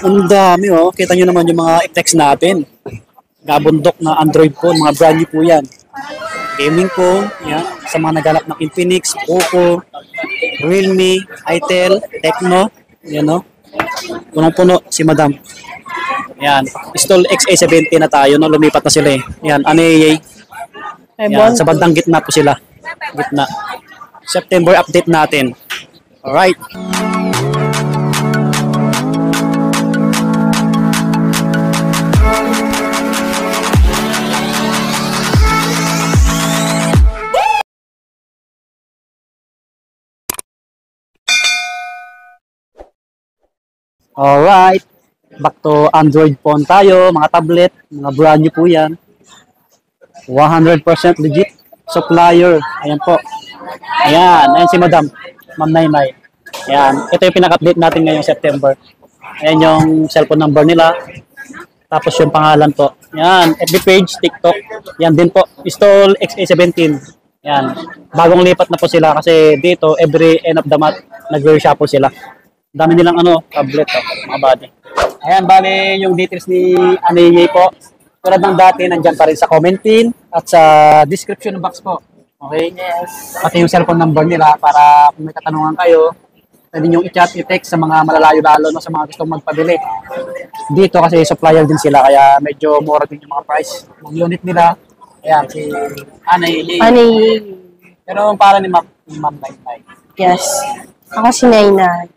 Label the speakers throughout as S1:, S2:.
S1: Ang dami oh. Kita nyo naman yung mga effects natin. Gabundok na Android phone, mga brand new po yan. Gaming phone, yan. Sa mga naghanap ng Infinix, Oppo, Realme, Itel, Tecno, yan oh. Punong-puno si Madam. Yan. Install XA70 na tayo, no? Lumipat na sila eh. Yan, ANEA. Yan, sa bandang gitna po sila. Gitna. September update natin. Alright. Alright. Back to Android phone tayo, mga tablet, mga brand new po yan. 100% legit supplier. Ayan po. Ayan, ayan si Madam, Ma'am Naymay. Ayan, ito yung pinaka-update natin ngayong September. Ayan yung cellphone number nila. Tapos yung pangalan po. Ayan, FB page, TikTok. Yan din po. Install XA17. Ayan, bagong lipat na po sila kasi dito every end of the month nag-workshop po sila. Dami nilang tablet mga buddy. Ayan, bali yung details ni Aneye po. Tulad ng dati, nandyan pa rin sa commenting at sa description box po. Okay? Yes. Pati yung cellphone number nila para kung may katanungan kayo, pwede nyo i-chat, i-text sa mga malalayo lalo no, sa mga gustong magpabili. Dito kasi supplier din sila kaya medyo mura din yung mga price. Yung unit nila, ayan, si Aneye.
S2: Aneye.
S1: Pero para ni Ma'am Naymay.
S2: Yes. Ako si Nainay.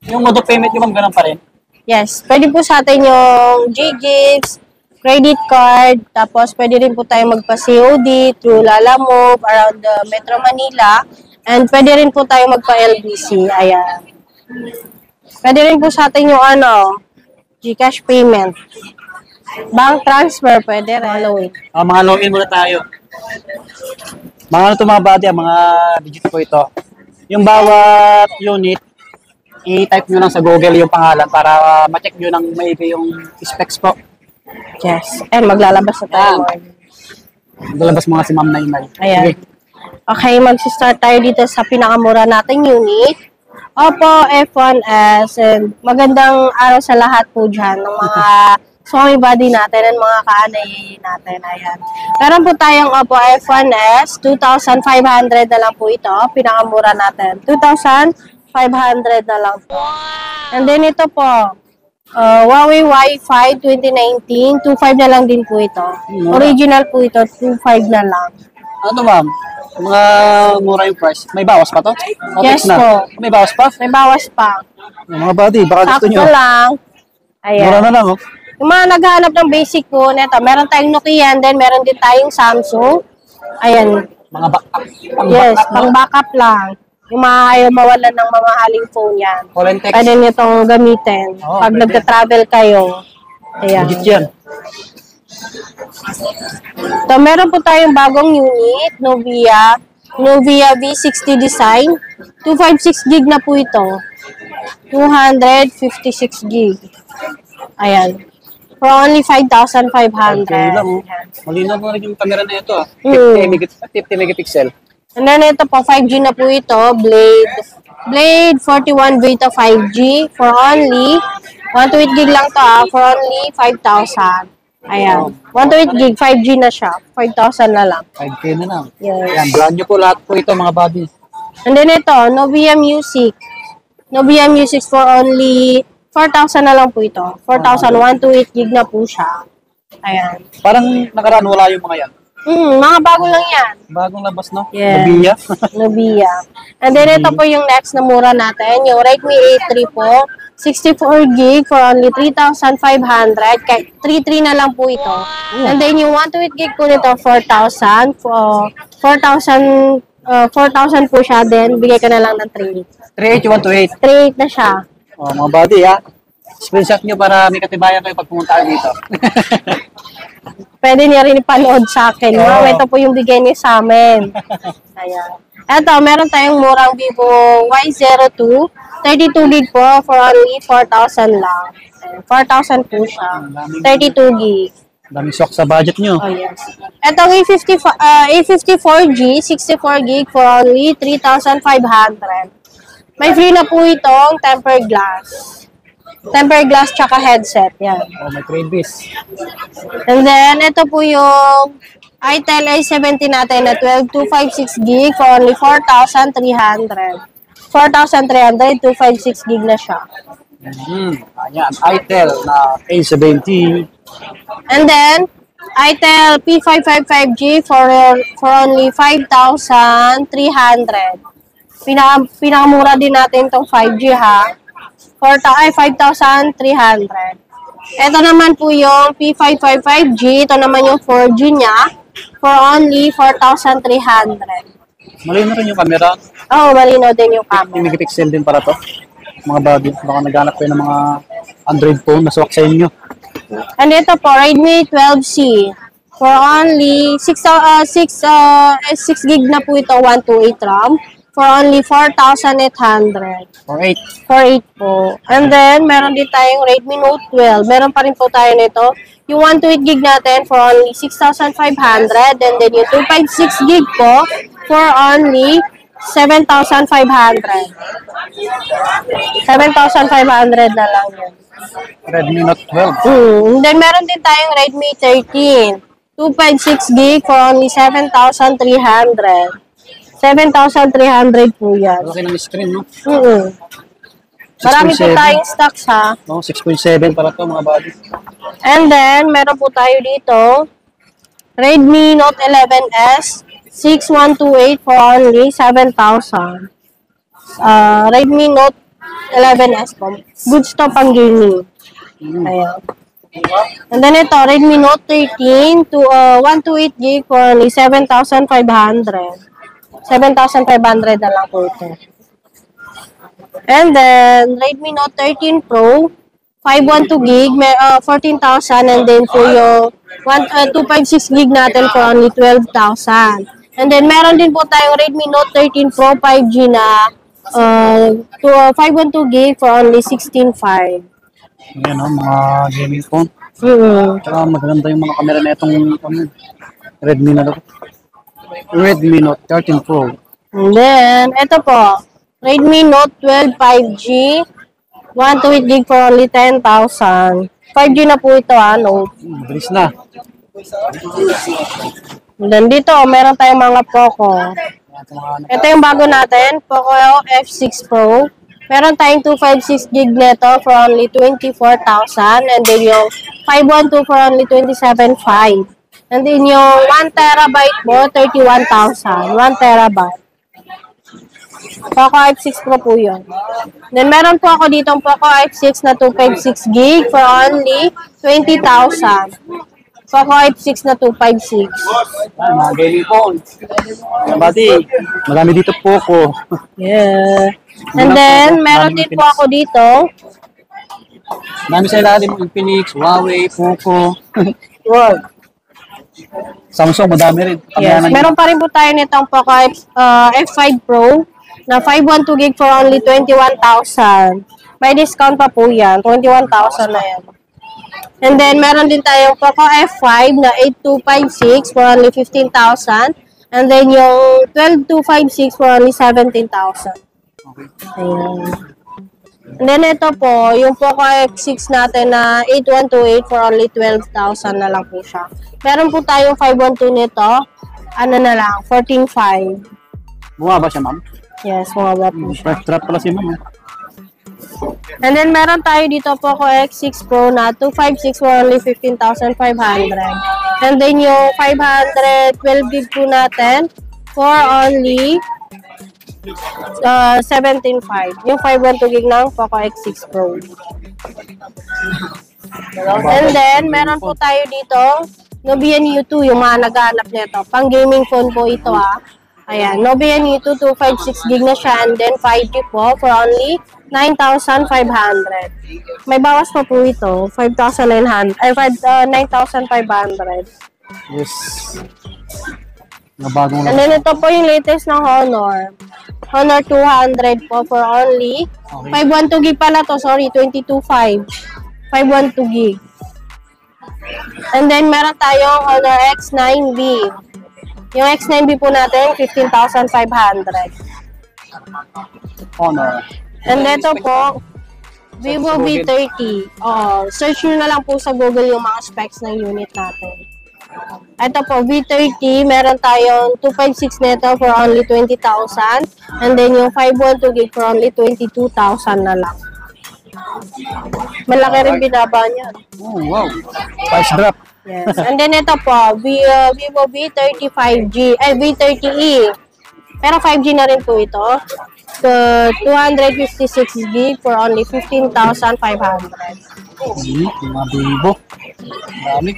S1: Yung mode of payment yung ganun pa rin?
S2: Yes. Pwede po sa atin yung Ggives, credit card, tapos pwede rin po tayo magpa-COD through Lalamove around the Metro Manila, and pwede rin po tayo magpa-LBC. Ayan. Pwede rin po sa atin yung Gcash payment. Bank transfer, pwede rin. Loan.
S1: Mga login muna tayo. Mga mga body, mga digit po ito. Yung bawat unit, i-type nyo lang sa Google yung pangalan para ma-check nyo ng maigi yung specs po.
S2: Yes. And maglalabas na tayo.
S1: Maglalabas mga si Ma'am Naymay.
S2: Ayan.
S1: Sige.
S2: Okay, mag-start tayo dito sa pinakamura nating unit. Oppo F1S. And magandang araw sa lahat po dyan ng mga Xiaomi body natin and mga ka-Aneye natin. Ayan. Meron po tayong Oppo F1S. 2,500 na lang po ito. Pinakamura natin. 2,500 na lang po. And then ito po, Huawei Wi-Fi 2019, 2.5 na lang din po ito. Original po ito, 2.5 na lang.
S1: Ano ma'am? Mga mura yung price. May bawas pa to?
S2: Yes po.
S1: May bawas pa?
S2: May bawas pa.
S1: Mga buddy, baka gusto nyo.
S2: Sakto lang. Ayan.
S1: Mura na lang oh.
S2: Yung mga naghahanap ng basic po nito, meron tayong Nokia and then meron din tayong Samsung. Ayan.
S1: Mga backup.
S2: Yes, pang backup lang. Yung mga ayaw mawalan ng mamahaling phone yan.
S1: Call and text.
S2: Pwede nyo itong gamitin. Pag
S1: pwede.
S2: nagka-travel kayo. Ayan.
S1: Legit yan.
S2: So, meron po tayong bagong unit, Nubia V60 design. 256 gig na po ito. 256 gig. Ayan. For only 5,500.
S1: Okay lang oh. Malinaw mo rin yung camera na ito 50 megapixel.
S2: And then ito po, 5G na po ito. Blade 41 Beta 5G for only 128 gig lang to for only 5,000. Ayan. 128 gig, 5G na siya. 5,000 na lang.
S1: 5K na lang.
S2: Yes.
S1: Ayan, brand nyo po lahat po ito mga buddy.
S2: And then ito, Nubia Music. Nubia Music for only 4,000 na lang po ito. 4,000, 128 gig na po siya. Ayan.
S1: Parang nakaraan wala yung mga yan.
S2: Mga bago lang yan.
S1: Bagong labas, no?
S2: Yes.
S1: Nubia.
S2: Nubia. And then ito po yung next na mura natin. Yung Redmi A3 po. 64 gig for only 3,500. Kaya 3,300 na lang po ito. And then yung 128 gig po nito, 4,000. 4,000 po siya. Then bigay ka na lang ng 3,800.
S1: 38128.
S2: 3,800 na siya.
S1: Oh, mga buddy, ha? Screenshot nyo para may katibayan kayo pag pumunta kayo dito.
S2: Pwede niya rin ipanood sa akin. Wow, ito po yung bigay niya sa amin. Ayan. Eto, meron tayong murang Vivo Y02. 32 gig po for only 4,000 lang. 4,000 po siya. 32 gig.
S1: Daming shock sa budget nyo.
S2: Oh, yes. Etong A54G, 64 gig for only 3,500. May free na po itong tempered glass. tempered glass tsaka headset. Yan.
S1: Oh, may freebies.
S2: And then, ito po yung itel A70 natin na 12256 gig for only 4,300. 4,300, 256 gig na siya.
S1: Ayan, Itel na A70.
S2: And then, itel P555G for only 5,300. Pinakamura din natin itong 5G ha. 5,300. Ito naman po yung P555G. Ito naman yung 4G niya for only 4,300.
S1: Malino rin yung camera.
S2: Oh, malinaw din yung camera.
S1: Yung megapixel din para to. Mga bagay. Baka naghanap kayo ng mga Android phone na swak sa inyo.
S2: And ito po, Redmi 12C. For only 6 gig na po ito, 128 RAM. For only 4,800.
S1: For 8.
S2: For 8 po. And then, meron din tayong Redmi Note 12. Meron pa rin po tayo nito. Yung 128 gig natin for only 6,500. And then yung 256 gig po for only 7,500. 7,500 na lang yun.
S1: Redmi Note 12.
S2: And then, meron din tayong Redmi 13. 256 gig for only 7,300. 7,300 po yan.
S1: Laki ng screen, no?
S2: Marami po
S1: 6.7.
S2: tayong stocks ha.
S1: No, 6.7 para to mga buddy.
S2: And then, meron po tayo dito, Redmi Note 11S, 6128 for only 7,000. Redmi Note 11S po. Goods to pang gaming. Ayan. And then ito, Redmi Note 13 to 128 gig for only 7,500. 7,500 na lang po ito. And then, Redmi Note 13 Pro, 512 gig, 14,000. And then po yung 256 gig natin for only 12,000. And then, meron din po tayong Redmi Note 13 Pro 5G na 512 gig for only 16,500.
S1: Yan, no? Mga gaming phone. Tsaka maganda yung mga camera na itong Redmi na to. Redmi Note 13 Pro.
S2: And then, ito po, Redmi Note 12 5G, 128 gig for only 10,000. 5G na po ito Note.
S1: Bilis na.
S2: And then dito, meron tayong mga Poco. Ito yung bago natin, Poco F6 Pro. Meron tayong 256 gig neto for only 24,000. And then yung 512 for only 27,500. And then yung 1 terabyte mo, 31,000. 1 terabyte. Poco F6 Pro po yun. Then meron po ako dito Poco F6 na 256 gig for only 20,000. Poco F6 na 256.
S1: Ay, mga gaming phone. Mga buddy, marami dito Poco.
S2: Yeah. And then, meron din po ako dito.
S1: Marami sa ilalim, Infinix, Huawei, Poco.
S2: Wow.
S1: Samsung, madami rin.
S2: Yes. Meron pa rin po tayo nitong Poco F5 Pro na 512 gig for only 21,000. May discount pa po yan. 21,000 na yan. And then, meron din tayong Poco F5 na 8256 for only 15,000. And then, yung 12256 for only 17,000. Ayan. And then, ito po, yung Poco F6 natin na 8128 for only 12,000 na lang po siya. Meron po tayong 512 nito. Ano na lang, 14,500.
S1: Bumaba siya, ma'am?
S2: Yes, bumaba po siya.
S1: First drop pala si ma'am.
S2: And then, meron tayo dito Poco X6 Pro na 256 for only 15,500. And then, yung 512 gig po natin for only 17,500. Yung 512 gig ng Poco X6 Pro. And then, meron po tayo dito Nobian U2, yung mga naghahanap nito. Pang gaming phone po ito Ayan, Nobian U2 256 gig na siya. And then 5G po for only 9,500. May bawas pa po ito, 5,900. Ay, 9,500.
S1: Yes. Mga bagong
S2: And then ito po yung latest na Honor. Honor 200 po for only 512 gig pala to, sorry, 22.5. 512 gig. And then meron tayong Honor X9B. Yung X9B po natin, 15,500.
S1: Honor.
S2: And ito po, Vivo V30. Oo, search nyo na lang po sa Google yung mga specs ng unit natin. Ito po, V30, meron tayong 256 nito for only 20,000. And then yung 512 gig for only 22,000 na lang. Malaki rin binaba niya.
S1: Oh, wow. Price drop.
S2: Yes. And then ito po, Vivo V30 5G, V30e. Pero 5G na rin po ito. So, 256 gig for only 15,500.
S1: Mga Vivo. Dami.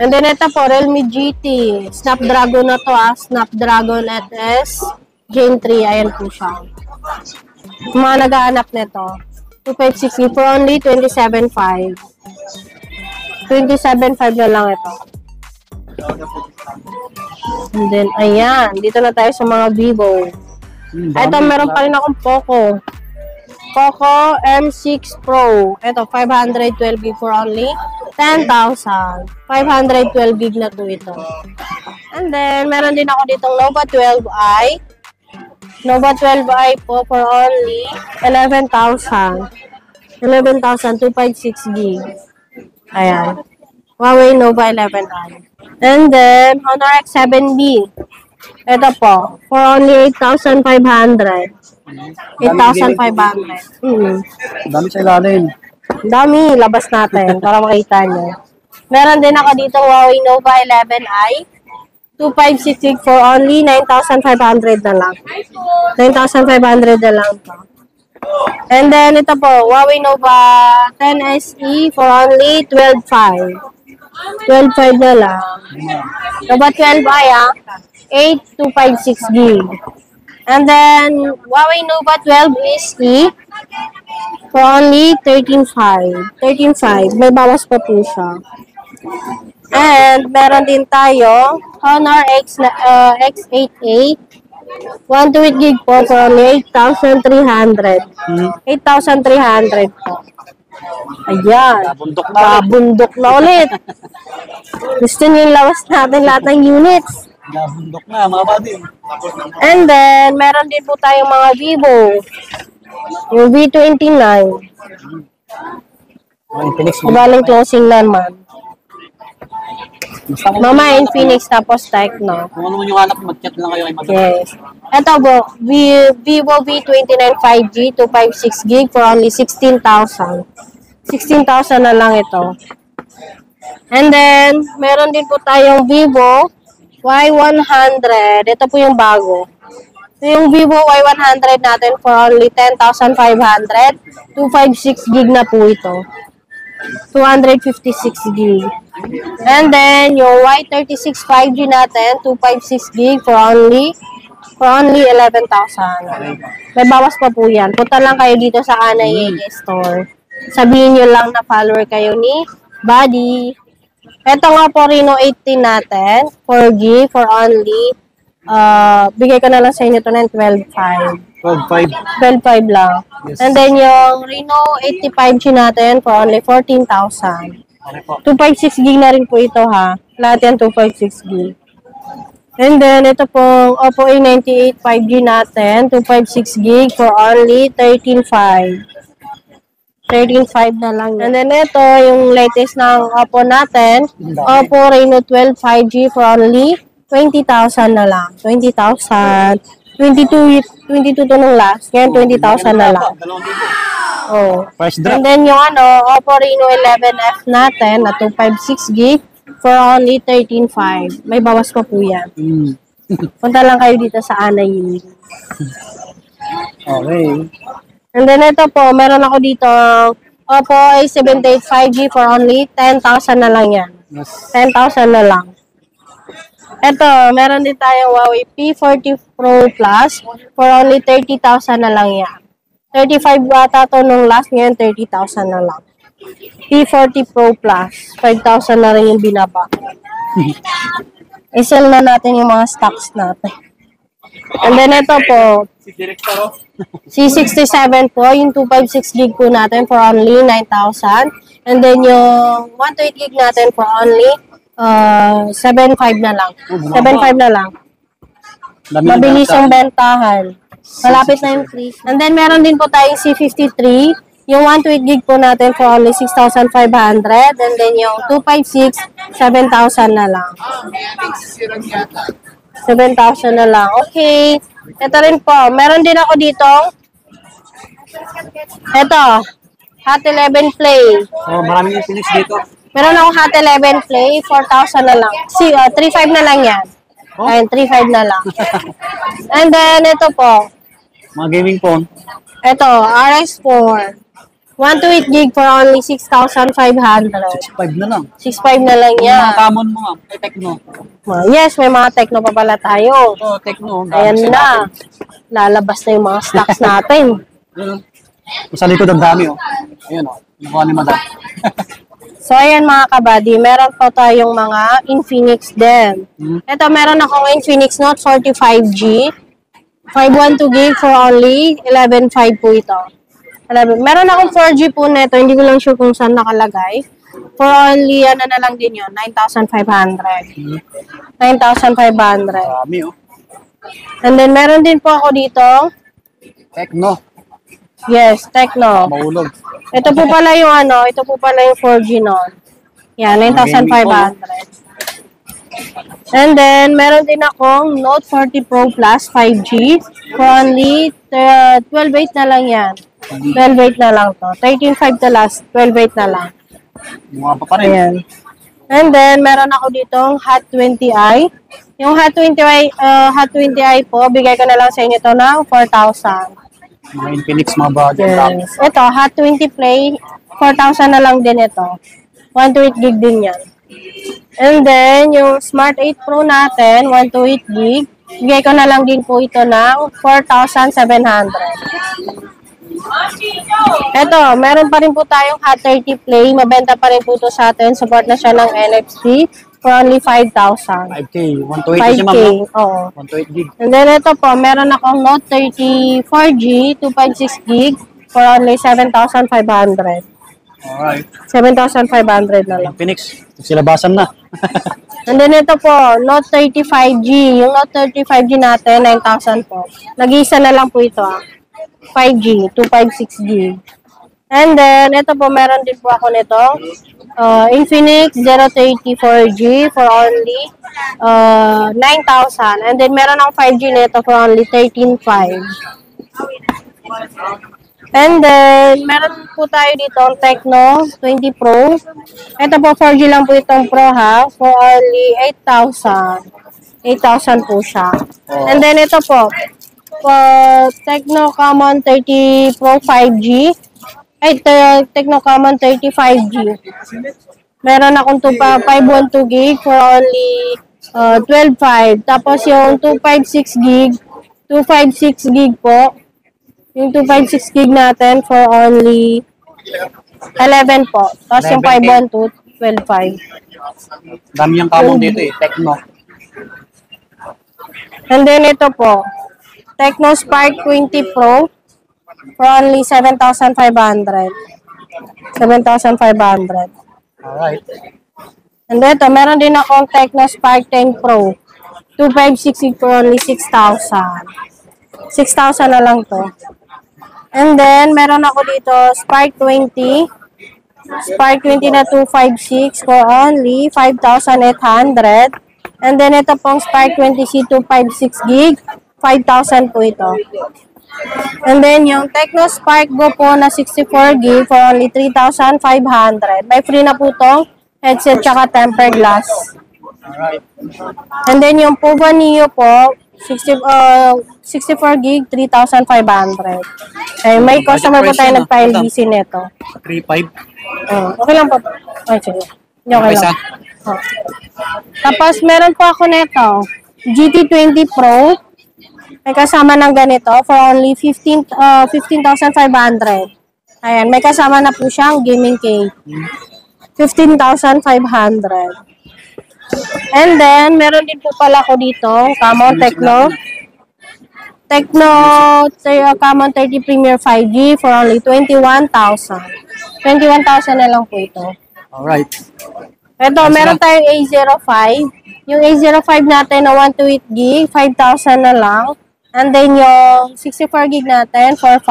S2: And then ito po, Realme GT. Snapdragon na to Snapdragon SS Gen 3. Ayan po siya. Yung mga nag-aanap nito. 256 gig for only 27,500. 27,500 na lang ito. And then, ayan. Dito na tayo sa mga Vivo. Ito, meron pa rin akong Poco. Poco M6 Pro. Ito, 512 gig for only 10,000. 512 gig na to ito. And then, meron din ako ditong Nova 12i. Nova 12i po for only 11,000. 11,000, 256 gig. Ayan. Huawei Nova 11i. And then, Honor X7B. Ito po, for only 8,500. 8,500.
S1: Dami sa ilalim.
S2: Dami, labas natin para makita nyo. Meron din ako dito Huawei Nova 11i. 256 gig for only 9,500 na lang. 9,500 na lang to. And then, ito po, Huawei Nova 10 SE for only 12,500. 12,500 na lang. Nova 12i 8256 gig. And then, Huawei Nova 12 SE for only 13,500. 13,500. May bawas pa po siya. And, meron din tayo Honor X8A 128 gig po for only 8,300. 8,300 po. Ayan. Nabundok na ulit. Gusto niyo yung lawas natin lahat ng units.
S1: Nabundok na, mga buddy.
S2: And then, meron din po tayong mga Vivo. Yung V29. Mabaling closing naman. Mama Infinix tapos Tecno.
S1: Kung ano man yung anak, mag-chat lang kayo kay Madam.
S2: Yes. Ito po, Vivo V29 5G 256 gig for only 16,000. 16,000 na lang ito. And then, meron din po tayong Vivo Y100. Ito po yung bago. So, yung Vivo Y100 natin for only 10,500. 256 gig na po ito. 256 gig. And then, yung Y36 5G natin, 256 gig for only 11,000. May bawas pa po yan. Punta lang kayo dito sa Anay Store. Sabihin nyo lang na follower kayo ni Buddy. Ito nga po Reno 18 natin, 4G for only, bigay ko na lang sa inyo ito ng 12,500.
S1: 12,500.
S2: 12,500 lang.
S1: Yes.
S2: And then yung Reno 85G natin for only 14,000.
S1: Okay po.
S2: 256 gig na rin po ito ha. Lahat yan 256 gig. And then ito pong Oppo A98 5G natin, 256 gig for only 13,500. 13,500 na lang. And then ito yung latest ng Oppo natin, Oppo Reno 12 5G for only 20,000 na lang. 20,000. 22 to nung last. Ngayon, 20,000 na lang. Oh.
S1: Price drop.
S2: And then yung Oppo Reno 11F natin na 256 gig for only 13,500. May bawas pa po yan. Punta lang kayo dito sa Anay.
S1: Okay.
S2: And then ito po, meron ako dito Oppo A78 5G for only 10,000 na lang yan.
S1: Yes.
S2: 10,000 na lang. Ito, meron din tayong Huawei P40 Pro Plus for only 30,000 na lang yan. 35 bata to nung last, ngayon 30,000 na lang. P40 Pro Plus, 5,000 na rin yung binaba. I-sell na natin yung mga stocks natin. And then ito po, C67 po, yung 256 gig po natin for only 9,000. And then yung 128 gig natin for only 7,500 na lang. 7,500 na lang. Mabilis yung bentahan. Malapit na yung free. And then meron din po tayong C53, Yung 128 gig po natin for only 6,500. And then yung 256, 7,000 na lang. 7,000 na lang. Okay. Ito rin po. Meron din ako dito. Ito. Hot 11 Play.
S1: So, maraming Infinix dito.
S2: Meron akong Hot 11 Play. 4,000 na lang. 3,500 na lang yan.
S1: Oh?
S2: Ayun, 3,500 na lang. And then, ito po.
S1: Mga gaming phone.
S2: Ito, RS4. 128 gig for only 6,500.
S1: 6.5 na lang.
S2: 6,500 na lang
S1: Yung
S2: yan.
S1: mga common mo nga, may Tecno.
S2: Yes, may mga Tecno pa pala tayo.
S1: Ito, Tecno.
S2: Ayan na. Lalabas na yung mga stocks natin.
S1: Ayun. Sa likod ang dami, oh. Ayun, oh. Mukha ni Madam.
S2: So, ayan mga kabady, meron pa tayong mga Infinix din. Ito, meron akong Infinix Note 45G. 512 gig for only 11.5 po ito. Meron akong 4G po nito, hindi ko lang sure kung saan nakalagay. For only, ano na lang din yun, 9,500. 9,500.
S1: Dami, oh.
S2: And then, meron din po ako dito.
S1: Tecno.
S2: Yes, Tecno.
S1: Mahulog.
S2: Ito po pala yung ano, ito po pala yung 4G nun. Yan, 9,500. And then, meron din akong Note 40 Pro Plus 5G for only 12.8 na lang yan. 12.8 na lang to. 13.5 to last, 12.8 na lang.
S1: Mukha pa rin.
S2: Ayan. And then, meron ako ditong Hot 20i. Yung Hot 20i po, bigay ko na lang sa inyo ito ng 4,000.
S1: Mga Infinix, mga budget.
S2: Yes. Ito, Hot 20 Play, 4,000 na lang din ito. 128 gig din yan. And then, yung Smart 8 Pro natin, 128 gig, bigay ko na lang din po ito ng 4,700. Ito, meron pa rin po tayong Hot 30 Play. Mabenta pa rin po ito sa atin. Support na siya ng NFC for only 5,000.
S1: 5K. 128 kasi
S2: 5K,
S1: ma'am, no?
S2: oo.
S1: 128 gig.
S2: And then ito po, meron akong Note 30 4G, 2.6 gig for only 7,500.
S1: Alright.
S2: 7,500 na lang.
S1: Infinix. Silabasan na.
S2: And then ito po, Note 30 5G. Yung Note 30 5G natin, 9,000 po. Nag-iisa na lang po ito. 5G, 256 gig. And then, ito po, meron din po ako nito. Infinix 030 4G for only 9,000. And then, meron akong 5G nito for only 13,500. And then, meron po tayo dito ang Tecno 20 Pro. Ito po, 4G lang po itong Pro ha. For only 8,000. 8,000 po siya. And then, ito po, Tecno Common 30 Pro 5G. Ay, Tecno Common 30 5G. Meron akong 512 gig for only 12,500. Tapos yung 256 gig, 256 gig po. Yung 256 gig natin for only 11 po. Tapos yung 512, 12,500.
S1: Dami yung common dito eh. Tecno.
S2: And then ito po, Tecno Spark 20 Pro for only 7,500. 7,500.
S1: Alright.
S2: And ito, meron din akong Tecno Spark 10 Pro. 256 gig for only 6,000. 6,000 na lang to. And then, meron ako dito, Spark 20. Spark 20 na 256 for only 5,800. And then, ito pong Spark 20C 256 gig. 5,000 po ito. And then, yung Tecno Spark Go po na 64 gig for only 3,500. May free na po itong headset tsaka tempered glass.
S1: Alright.
S2: And then, yung Povo Neo po, 64 gig, 3,500. Eh, may customer po tayo nag-file BC nito.
S1: 3.5.
S2: Okay lang po. Ay, sige. Okay lang. Tapos, meron po ako nito. GT20 Pro. May kasama ng ganito for only 15,500. Ayan, may kasama na po siyang gaming case. 15,500. And then, meron din po pala ako dito, Camon Tecno. Tecno Camon 30 Premier 5G for only 21,000. 21,000 na lang po ito.
S1: Alright.
S2: Ito, meron tayong A05. Yung A05 natin na 128 gig, 5,000 na lang. And then yung 64 gig natin for 5.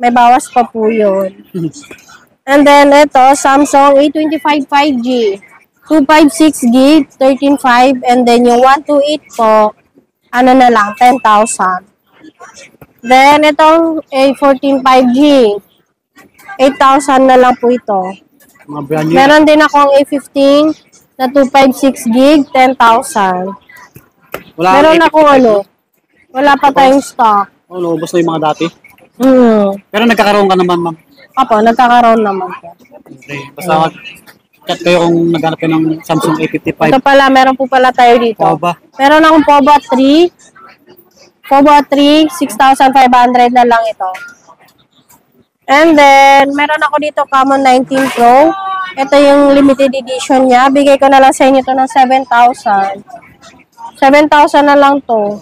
S2: May bawas pa po yun. And then, ito, Samsung A25 5G. 256 gig, 13.5. And then, yung 128 po, ano na lang, 10,000. Then, itong A14 5G. 8,000 na lang po ito.
S1: Mga brand new.
S2: Meron din akong A15 na 256 gig, 10,000.
S1: Wala
S2: Meron
S1: kang
S2: akong
S1: 85,
S2: ano,
S1: no?
S2: wala pa tayong stock.
S1: Oh, naubos na yung mga dati.
S2: Pero
S1: Pero nagkakaroon ka naman, ma'am.
S2: Apo, nagkakaroon naman po.
S1: Okay. Basta chat kayo kung naghanap kayo ng Samsung A55.
S2: Ito pala, meron po pala tayo dito.
S1: Poba.
S2: Meron akong Poba 3. Poba 3, 6,500 na lang ito. And then, meron ako dito Camon 19 Pro. Ito yung limited edition niya. Bigay ko na lang sa inyo ito ng 7,000. 7,000 na lang to.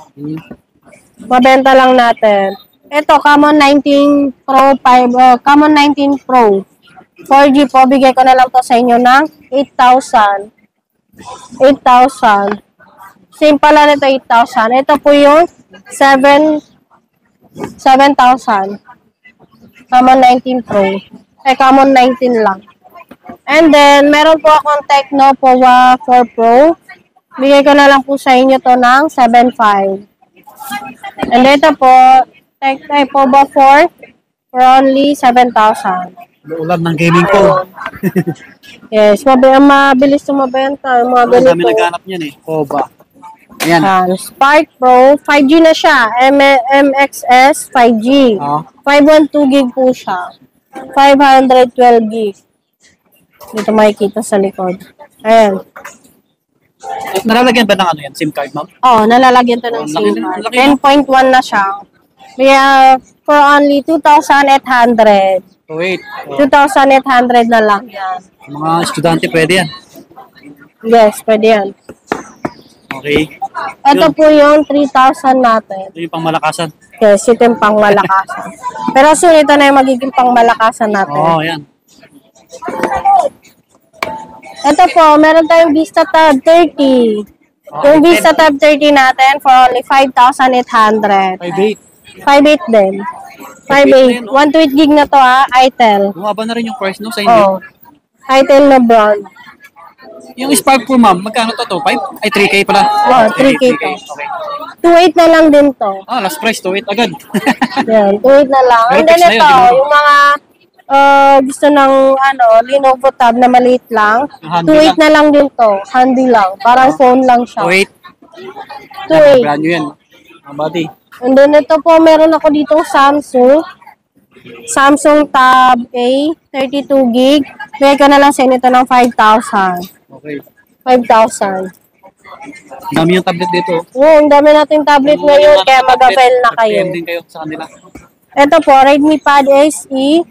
S2: Mabenta lang natin. Ito, Camon 19 Pro 5, Camon 19 Pro. 4G po, bigay ko na lang to sa inyo ng 8,000. 8,000. Same pala nito, 8,000. Ito po yung 7,000. Camon 19 Pro. Camon 19 lang. And then, meron po akong Tecno Powa 4 Pro. Bigay ko na lang po sa inyo to ng 7,500. And ito po, Powa 4 for only 7,000.
S1: Ulan ng gaming phone.
S2: Yes, mabilis tumabenta. Yung mga
S1: Ang dami
S2: ganito.
S1: naghanap niyan eh. Poba. Ayan.
S2: Spark Pro, 5G na siya. MXS 5G.
S1: Oh.
S2: 512 gig po siya. 512 gig. Dito makikita sa likod. Ayan.
S1: Nalalagyan ba ng ano yan? SIM card, ma'am?
S2: Oh, nalalagyan to ng
S1: Oh,
S2: SIM
S1: laki-
S2: card.
S1: laki,
S2: 10.1 na siya. Kaya, for only 2,800.
S1: Wait.
S2: 2,800 na lang yan.
S1: Mga estudyante pwede yan.
S2: Yes, pwede yan.
S1: Okay.
S2: Ito
S1: Yun.
S2: po yung 3,000 natin.
S1: Ito yung pangmalakasan.
S2: Yes, ito yung pangmalakasan. Pero soon, ito na yung magiging pangmalakasan natin.
S1: Oo, yan.
S2: Ito po, meron tayong Vista Tab 30. Yung Vista Tab 30 natin for only 5,800.
S1: 5.8.
S2: 5.8 din. 5.8. 128 gig na to Itel.
S1: Bumaba na rin yung price no sa hindi.
S2: Oh. Itel na brand.
S1: Yung Spark Pro, ma'am, magkano to? 5? Ay, 3K pala.
S2: Oh, 3K to.
S1: Okay.
S2: 2.8 na lang din to.
S1: Ah, last price, 2.8 agad.
S2: Yan, 2.8 na lang. And then
S1: Vertex na
S2: ito,
S1: yun, di ba?
S2: yung mga gusto ng Lenovo Tab na maliit lang.
S1: Handy
S2: 2.8 na lang din to. Handy lang. Parang phone lang siya.
S1: 2.8.
S2: 2.8.
S1: Brand new yan. Mga buddy.
S2: And then ito po, meron ako ditong Samsung. Samsung Tab A, 32 gig. Bigay ko na lang sa inyo ito ng 5,000.
S1: Okay.
S2: 5,000.
S1: Dami yung tablet dito.
S2: Ang dami nating tablet ngayon, kaya mag-avail na kayo.
S1: Mag-PM din kayo sa kanila.
S2: Ito po, Redmi Pad SE.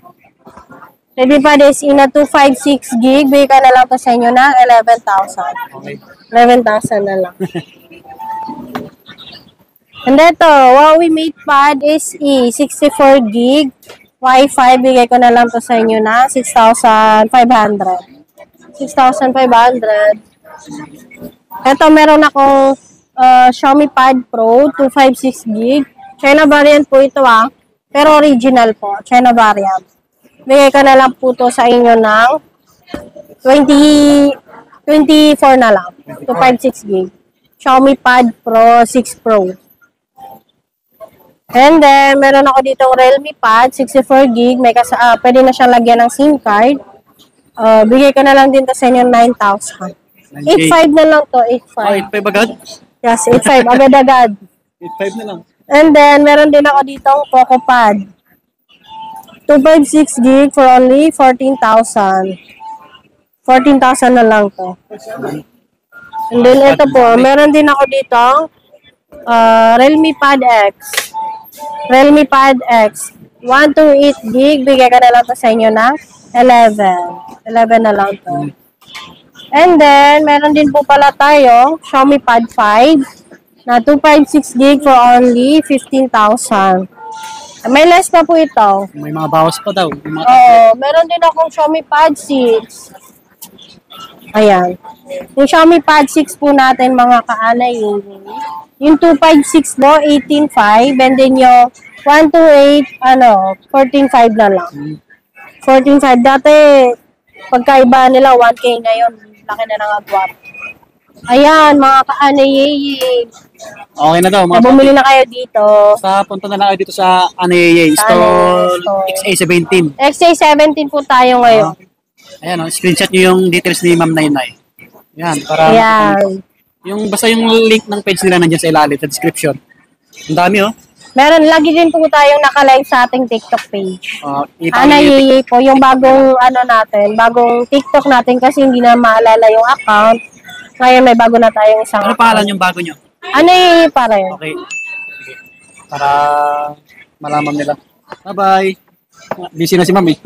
S2: Redmi Pad SE na 256 gig. Bigay ko na lang ito sa inyo ng 11,000.
S1: Okay.
S2: 11,000 na lang. And ito, Huawei MatePad SE, 64 gig. Wi-Fi, bigay ko na lang to sa inyo na 6,500. 6,500. Ito, meron akong Xiaomi Pad Pro, 256 gig. China variant po ito pero original po, China variant. Bigay ko na lang po to sa inyo ng 24 na lang. 256 gig. Xiaomi Pad Pro 6 Pro. And then, meron ako ditong Realme Pad, 64 gig. Pwede na siyang lagyan ng SIM card. Bigay ko na lang din to sa inyo 9,000. 8,500 na lang to, 8,500.
S1: 8.5 agad?
S2: Yes, 8,500. Agad-agad.
S1: 8.5 na lang.
S2: And then, meron din ako ditong Poco Pad. 256 gig for only 14,000. 14,000 na lang to. And then, ito po, meron din ako ditong Realme Pad X. Realme Pad X. 128 gig. Bigay ka na lang to sa inyo ng 11. 11 na lang to. And then, meron din po pala tayo Xiaomi Pad 5 na 256 gig for only 15,000. May less pa po ito.
S1: May mga bawas pa daw. Yung mga
S2: Meron din akong Xiaomi Pad 6. Ayan. Yung Xiaomi Pad 6 po natin mga kaanay, Yung 256 mo, 18.5. And then yung 128, 14.5 na lang. 14.5. Dati, pagkaiba nila, 1K ngayon. Laki na ng agwat. Ayan, mga ka-anayeye.
S1: Okay na daw. Mga
S2: Bumili na kayo dito.
S1: basta punta na lang kayo dito sa Anayeye,
S2: Sa
S1: stall
S2: Anayeye
S1: XA17.
S2: XA17 po tayo ngayon.
S1: Ayan, screenshot nyo yung details ni Ma'am Nainay. Ayan, para
S2: Ayan.
S1: yung basta yung link ng page nila nandiyan sa ilalim, sa description. Ang dami oh.
S2: Meron, lagi din po tayong naka-live sa ating TikTok page.
S1: Ipang-
S2: Anayeye po, yung bagong bagong TikTok natin kasi hindi na maalala yung account. Ngayon may bago na tayong isang
S1: Ano pangalan yung bago nyo?
S2: Anayeye pa rin.
S1: Okay. Sige. Para malaman nila. Bye-bye. Busy na si Ma'am eh.